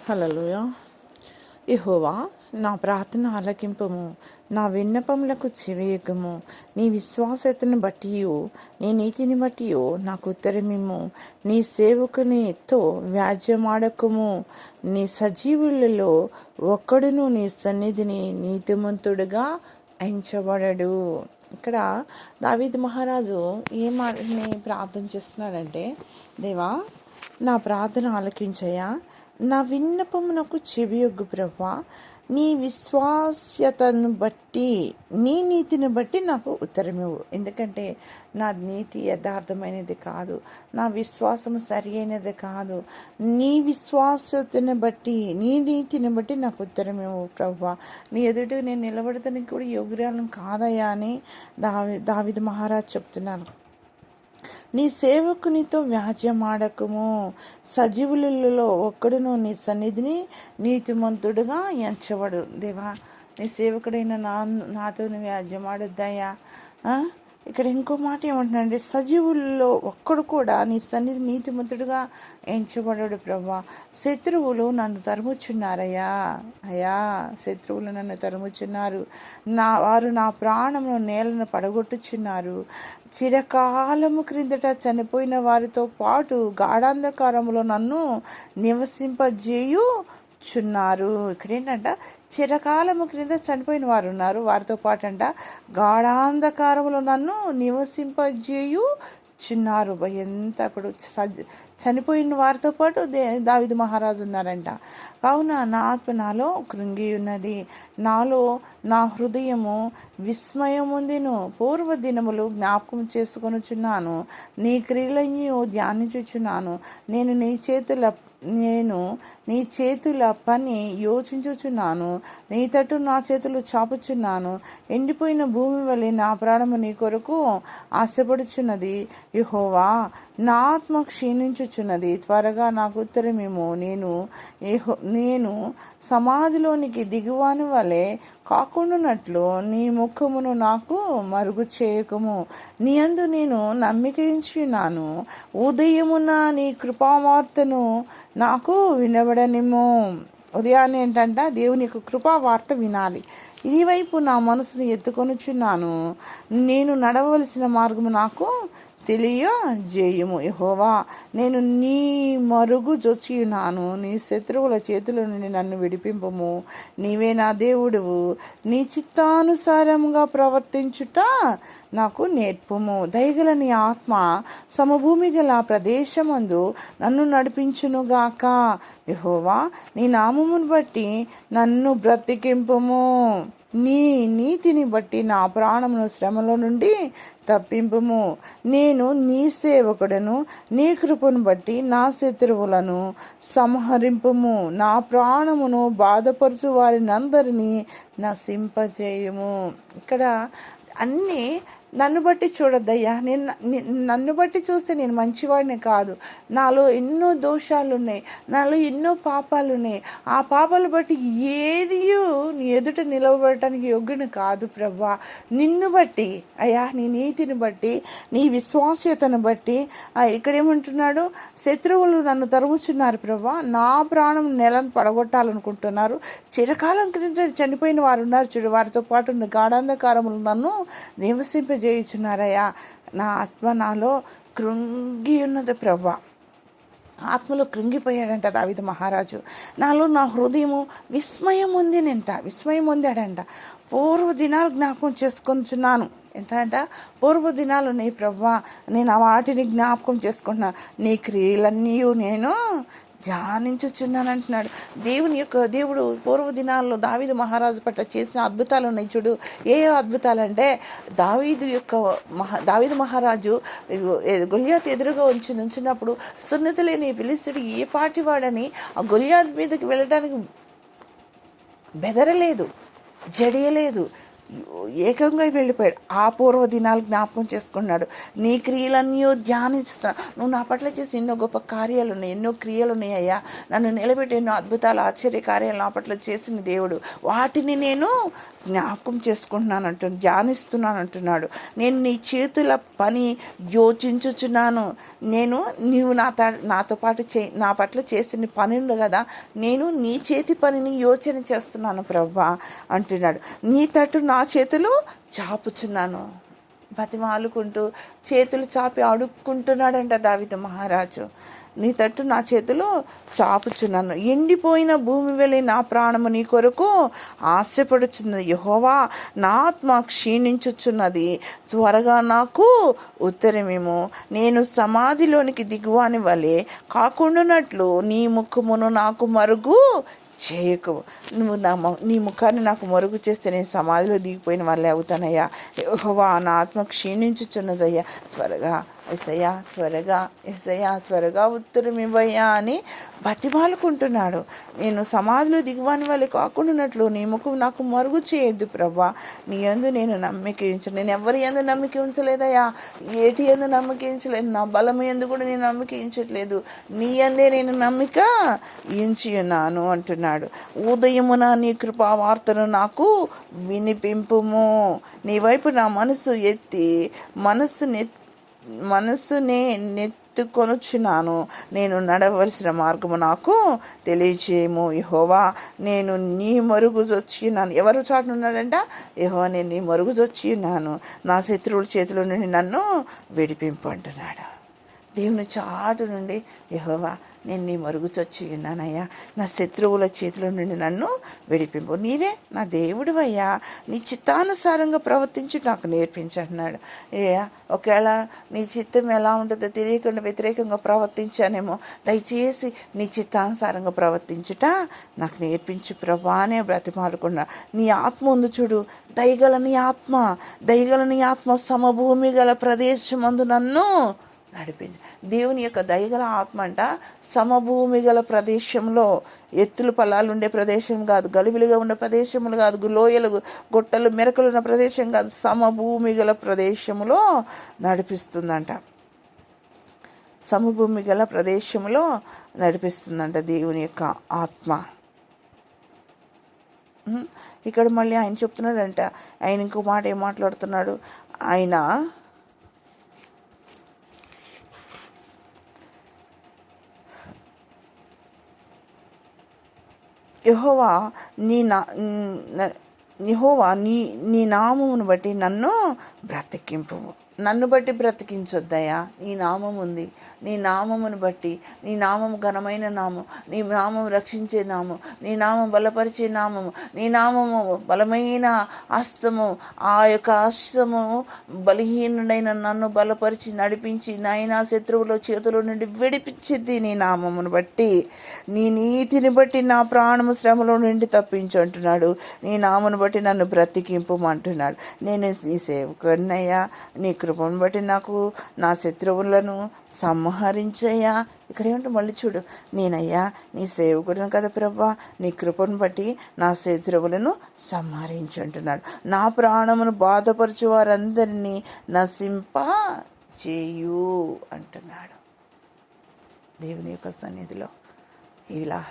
హల్లెలూయా. యెహోవా, నా ప్రార్థన ఆలకింపుము, నా విన్నపములకు చెవియొగ్గుము. నీ విశ్వాసతను బట్టియు నీ నీతిని బట్టియు నాకు ఉత్తరమిమ్ము. నీ సేవకునితో వ్యాజ్యమాడకుము. నీ సజీవులలో ఒక్కడును నీ సన్నిధిని నీతిమంతుడుగా ఎంచబడడు. ఇక్కడ దావీదు మహారాజు ఏమని ప్రార్థన చేస్తున్నాడంటే, దేవా, నా ప్రార్థన ఆలకించయ్యా, నా విన్నపమునకు చెవియొగ్గు ప్రభా. నీ విశ్వాస్యతను బట్టి, నీ నీతిని బట్టి నాకు ఉత్తరమివ్వు. ఎందుకంటే నా నీతి యథార్థమైనది కాదు, నా విశ్వాసం సరి అయినది కాదు. నీ విశ్వాసతను బట్టి, నీ నీతిని బట్టి నాకు ఉత్తరమివ్వు ప్రభా. నీ ఎదుట నేను నిలబడతానికి కూడా యోగ్యురాలను కాదయ్యా అని దావీదు మహారాజ్ చెప్తున్నారు. నీ సేవకునితో వ్యాజ్యమాడకము. సజీవులలో ఒక్కడును నీ సన్నిధిని నీతిమంతుడుగా ఎంచబడు. దేవా, నీ సేవకుడైన నాతో వ్యాజ్యమాడొద్దయ్యా. ఇక్కడ ఇంకో మాట ఏమంటున్నాడంటే, సజీవుల్లో ఒక్కడు కూడా నీ సన్నిధి నీతిమంతుడుగా ఎంచబడడు ప్రభా. శత్రువులు నన్ను తరుముచున్నారయ్యా. అయ్యా, శత్రువులు నన్ను తరుముచున్నారు. వారు నా ప్రాణమును నేలను పడగొట్టుచున్నారు. చిరకాలము క్రిందట చనిపోయిన వారితో పాటు గాఢాంధకారములో నన్ను నివసింపజేయుచున్నారు. ఇక్కడ ఏంటంట, చిరకాలము క్రింద చనిపోయిన వారు ఉన్నారు, వారితో పాటు అంట గాఢాంధకారములో నన్ను నివసింపజేయుచున్నారు. ఎంత అప్పుడు చనిపోయిన వారితో పాటు దావీదు మహారాజు ఉన్నారంట. కావున నా ఆత్మ నాలో కృంగి ఉన్నది, నాలో నా హృదయము విస్మయముందిను. పూర్వ దినములు జ్ఞాపకం చేసుకొనుచున్నాను, నీ క్రియలను ధ్యానించుచున్నాను. నేను నీ చేతుల పని యోచించుచున్నాను. నీ తట్టు నా చేతులు చాపుచున్నాను. ఎండిపోయిన భూమి వలె నా ప్రాణము నీ కొరకు ఆశపడుచున్నది. యెహోవా, నా ఆత్మ క్షీణించుచున్నది. త్వరగా నాకు ఉత్తరమేమో. నేను సమాధిలోనికి దిగువాని వలె కాకుండానట్లు నీ ముఖమును నాకు మరుగు చేయకము. నీ యందు నేను నమ్మికించున్నాను. ఉదయమున నీ కృపావార్తను నాకు వినబడనిమ్ము. ఉదయాన్నే ఏంటంట, దేవుని యొక్క కృపావార్త వినాలి. ఇది వైపు నా మనసును ఎత్తుకొనుచున్నాను. నేను నడవలసిన మార్గము నాకు తెలియజేయుము. యెహోవా, నేను నీ మరుగు జొచ్చియున్నాను. నీ శత్రువుల చేతుల నుండి నన్ను విడిపింపుము. నీవే నా దేవుడువు. నీ చిత్తానుసారముగా ప్రవర్తించుట నాకు నేర్పుము. దయగల నీ ఆత్మ సమభూమి గల ప్రదేశమందు నన్ను నడిపించునుగాక. యెహోవా, నీ నామమును బట్టి నన్ను బ్రతికింపుము. నీ నీతిని బట్టి నా ప్రాణమును శ్రమలో నుండి తప్పింపుము. నేను నీ సేవకుడను. నీ కృపను బట్టి నా శత్రువులను సంహరింపుము. నా ప్రాణమును బాధపరచు వారినందరినీ నశింపజేయుము. ఇక్కడ అన్నీ నన్ను బట్టి చూడొద్దయ్యా. నన్ను బట్టి చూస్తే నేను మంచివాడిని కాదు. నాలో ఎన్నో దోషాలు ఉన్నాయి, నాలో ఎన్నో పాపాలు ఉన్నాయి. ఆ పాపాలు బట్టి ఏది నీ ఎదుట నిలవబడటానికి యోగ్యుని కాదు ప్రభా. నిన్ను బట్టి అయ్యా, నీ నీతిని బట్టి, నీ విశ్వాస్యతను బట్టి. ఇక్కడ ఏమంటున్నాడు, శత్రువులు నన్ను తరుముచున్నారు ప్రభా. నా ప్రాణం నెలను పడగొట్టాలనుకుంటున్నారు. చిరకాలం క్రింద చనిపోయిన వారు ఉన్నారు చూడు, వారితో పాటు గాఢాంధకారములు నన్ను నివసింపజేయుచున్నారయ్యా. నా ఆత్మ నాలో కృంగి ఉన్నది ప్రభా. ఆత్మలో కృంగిపోయాడంట దావీదు మహారాజు. నాలో నా హృదయము విస్మయం పొందాడంట. పూర్వ దినాలు జ్ఞాపకం చేసుకొనిచున్నాను. ఏంటంట, పూర్వ దినాలు నీ ప్రభా, నేను వాటిని జ్ఞాపకం చేసుకుంటున్నా. నీ క్రియలన్నీ నేను ధ్యానించుచున్నాను అంటున్నాడు. దేవుడు పూర్వ దినాల్లో దావీదు మహారాజు పట్ల చేసిన అద్భుతాలు ఉన్నాయి చూడు. ఏ అద్భుతాలంటే, దావీదు మహారాజు గొల్యాతు ఎదురుగా నుంచినప్పుడు సున్నతి లేని ఫిలిష్తీయుడు ఏ పాటివాడని ఆ గొల్యాతు మీదకి వెళ్ళడానికి బెదరలేదు, జడియలేదు. ఏకంగా వెళ్ళిపోయాడు. ఆ పూర్వ దినాలు జ్ఞాపకం చేసుకున్నాడు. నీ క్రియలన్నీ ధ్యానిస్తున్నాడు. నువ్వు నా పట్ల చేసి ఎన్నో గొప్ప కార్యాలు ఉన్నాయి, ఎన్నో క్రియలు ఉన్నాయి అయ్యా, నన్ను నిలబెట్టి ఎన్నో అద్భుతాలు ఆశ్చర్య కార్యాలు నా పట్ల చేసిన దేవుడు, వాటిని నేను జ్ఞాపకం చేసుకుంటున్నాను ధ్యానిస్తున్నాను అంటున్నాడు. నేను నీ చేతుల పని యోచించుచున్నాను. నీవు నాతో పాటు నా పట్ల చేసిన పని ఉంది కదా, నేను నీ చేతి పనిని యోచన చేస్తున్నాను ప్రభువా అంటున్నాడు. నీ తట్టు నా చేతులు చాపుచున్నాను. బతిమాలుకుంటూ చేతులు చాపి అడుక్కుంటున్నాడంట దావీదు మహారాజు. నీ తట్టు నా చేతులు చాపుచున్నాను. ఎండిపోయిన భూమి వెళ్ళి నా ప్రాణము నీ కొరకు ఆశపడుచున్నది. యెహోవా, నా ఆత్మ క్షీణించుచున్నది, త్వరగా నాకు ఉత్తరమేమో. నేను సమాధిలోనికి దిగువాని వలె కాకుండానట్లు నీ ముఖమును నాకు మరుగు చేయకు. నువ్వు నీ ముఖాన్ని నాకు మరుగు చేస్తే నేను సమాధిలో దిగిపోయిన వాళ్ళే అవుతానయ్యా. యెహోవా, నా ఆత్మ క్షీణించుచున్నదయ్యా, త్వరగా ఎసయ్యా, త్వరగా ఉత్తరం ఇవ్వయ్యా అని బతిమాలుకుంటున్నాడు. నేను సమాధిలో దిగువాని వాళ్ళు కాకుండానట్లు నీ ముఖం నాకు మరుగు చేయొద్దు ప్రభా. నీ యందు నేను నమ్మిక ఉంచను. నేను ఎవరి యందు నమ్మిక ఉంచలేదయ్యా, ఏటి యందు నమ్మిక ఉంచలేదు, నా బలం యందు కూడా నేను నమ్మిక ఉంచట్లేదు, నీ యందే నేను నమ్మిక ఉంచి ఉన్నాను అంటున్నాడు. ఉదయమున నీ కృపా వార్తను నాకు వినిపింపుము. నీ వైపు నా మనస్సునే నెత్తుకొనుచున్నాను. నేను నడవలసిన మార్గము నాకు తెలియచేయము. యెహోవా, నేను నీ మరుగుజొచ్చి ఉన్నాను. ఎవరు చాటున్నాడంట? యెహోవా, నేను నీ మరుగుజొచ్చి ఉన్నాను. నా శత్రువుల చేతిలో నుండి నన్ను విడిపింపు అంటున్నాడు. దేవుని చాటు నుండి, యెహోవా, నేను నీ మరుగుచొచ్చి ఉన్నానయ్యా, నా శత్రువుల చేతిలో నుండి నన్ను విడిపింపు. నీవే నా దేవుడివయ్యా, నీ చిత్తానుసారంగా ప్రవర్తించి నాకు నేర్పించంటున్నాడు. ఒకవేళ నీ చిత్తం ఎలా ఉంటుందో తెలియకుండా వ్యతిరేకంగా ప్రవర్తించానేమో, దయచేసి నీ చిత్తానుసారంగా ప్రవర్తించుట నాకు నేర్పించు ప్రభా అనే బ్రతిమాలకుండా. నీ ఆత్మ ఉంది చూడు, దయగల నీ ఆత్మ సమభూమి గల ప్రదేశమందు నన్ను నడిపించి. దేవుని యొక్క దయగల ఆత్మ అంట సమభూమి గల ప్రదేశంలో, ఎత్తులు పల్లాలు ఉండే ప్రదేశం కాదు, గలిబిలిగా ఉండే ప్రదేశములు కాదు, లోయలు గొట్టలు మెరకలు ఉన్న ప్రదేశం కాదు, సమభూమి గల ప్రదేశంలో నడిపిస్తుందంట. సమభూమి గల ప్రదేశంలో నడిపిస్తుందంట దేవుని యొక్క ఆత్మ. ఇక్కడ మళ్ళీ ఆయన చెప్తున్నాడంట, ఆయన ఇంకో మాట ఏం మాట్లాడుతున్నాడు, ఆయన యెహోవా నీ నామమును బట్టి నన్ను బ్రతికింపు. నన్ను బట్టి బ్రతికించొద్దయా, నీ నామం ఉంది. నీ నామమును బట్టి, నీ నామం ఘనమైన నామం, నీ నామం రక్షించే నామం, నీ నామం బలపరిచే నామము, నీ నామము బలమైన హస్తము. ఆ యొక్క హస్తము బలహీనుడైన నన్ను బలపరిచి నడిపించి నాయనా శత్రువుల చేతుల నుండి విడిపించింది. నీ నామమును బట్టి, నీ నీతిని బట్టి నా ప్రాణము శ్రమలో నుండి తప్పించు అంటున్నాడు. నీ నామను బట్టి నన్ను బ్రతికింపమంటున్నాడు. నేను నీ సేవకుడినయ్యా, నీ కృపను బట్టి నాకు నా శత్రువులను సంహరించయ్యా. ఇక్కడ ఏమంటే మళ్ళీ చూడు, నేనయ్యా నీ సేవకుడును కదా ప్రభా, నీ కృపను బట్టి నా శత్రువులను సంహరించు అంటున్నాడు. నా ప్రాణమును బాధపరచు వారందరినీ నశింప చేయు అంటున్నాడు. దేవుని యొక్క సన్నిధిలో ఇలా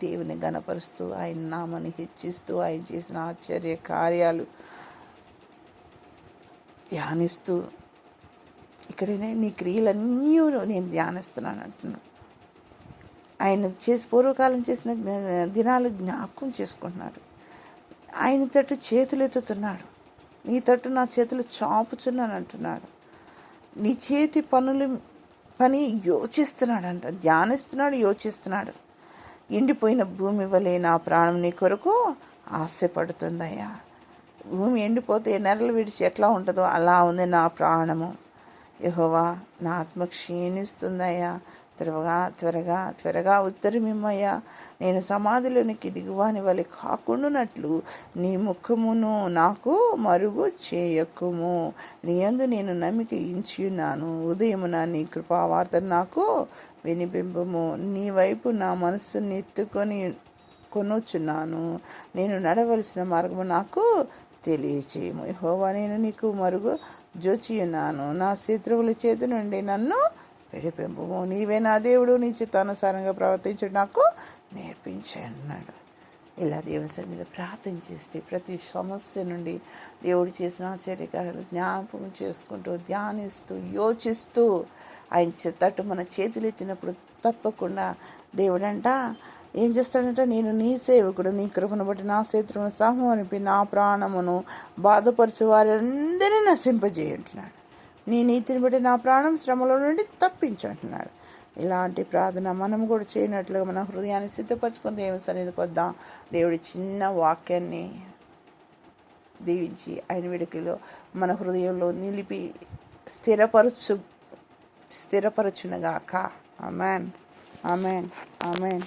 దేవుని గణపరుస్తూ, ఆయన నామాన్ని హెచ్చిస్తూ, ఆయన చేసిన ఆశ్చర్య కార్యాలు ధ్యానిస్తూ, ఇక్కడనే నీ క్రియలన్నీ నేను ధ్యానిస్తున్నాను అంటున్నాను. ఆయన పూర్వకాలం చేసిన దినాలు జ్ఞాపకం చేసుకుంటున్నాడు. ఆయన తట్టు చేతులు ఎత్తుతున్నాడు. నీ తట్టు నా చేతులు చాపుచున్నాను అంటున్నాడు. నీ చేతి పని యోచిస్తున్నాడంట, ధ్యానిస్తున్నాడు, యోచిస్తున్నాడు. ఎండిపోయిన భూమి వలె నా ప్రాణం నీ కొరకు ఆశపడుతుందయ్యా. భూమి ఎండిపోతే నెరలు విడిచి ఎట్లా ఉంటుందో అలా ఉంది నా ప్రాణము. యెహోవా, నా ఆత్మ క్షీణిస్తుందయ్యా, త్వరగా ఉత్తరమిమ్మయ్యా. నేను సమాధిలోనికి దిగువాని వలె కాకుండానట్లు నీ ముఖమును నాకు మరుగు చేయకుము. నీ యందు నేను నమ్మిక ఉంచున్నాను. ఉదయమున నీ కృపావార్తను నాకు వినిపింపుము. నీ వైపు నా మనస్సును కొనుచున్నాను. నేను నడవలసిన మార్గము నాకు తెలియచేయము. యెహోవా, నేను నీకు మరుగు జోచియున్నాను. నా శత్రువుల చేతి నుండి నన్ను విడిపింపుము. నీవే నా దేవుడు, నీ చిత్తానుసారంగా ప్రవర్తించడం నాకు నేర్పించాయి అన్నాడు. ఇలా దేవుని సన్నిధిలో ప్రార్థన చేస్తే ప్రతి సమస్య నుండి దేవుడు చేసిన ఆశ్చర్యకార్యాలు జ్ఞాపకం చేసుకుంటూ, ధ్యానిస్తూ, యోచిస్తూ ఆయన తట్టు మన చేతులు ఎత్తినప్పుడు తప్పకుండా దేవుడంట ఏం చేస్తాడంట, నేను నీ సేవకుడు, నీ కృపను బట్టి నా శత్రువును సంహరింపి నా ప్రాణమును బాధపరచు వారందరినీ నశింపజేయంటున్నాడు. నీ నీతిని బట్టి నా ప్రాణం శ్రమలో నుండి తప్పించంటున్నాడు. ఇలాంటి ప్రార్థన మనం కూడా చేయనట్లుగా మన హృదయాన్ని సిద్ధపరచుకొని దేవుని సన్నిధికి వద్దాం. దేవుడి చిన్న వాక్యాన్ని దీవించి ఆయన విడికిలో మన హృదయంలో నిలిపి స్థిరపరచునగాక. ఆమేన్, ఆమేన్, ఆమేన్.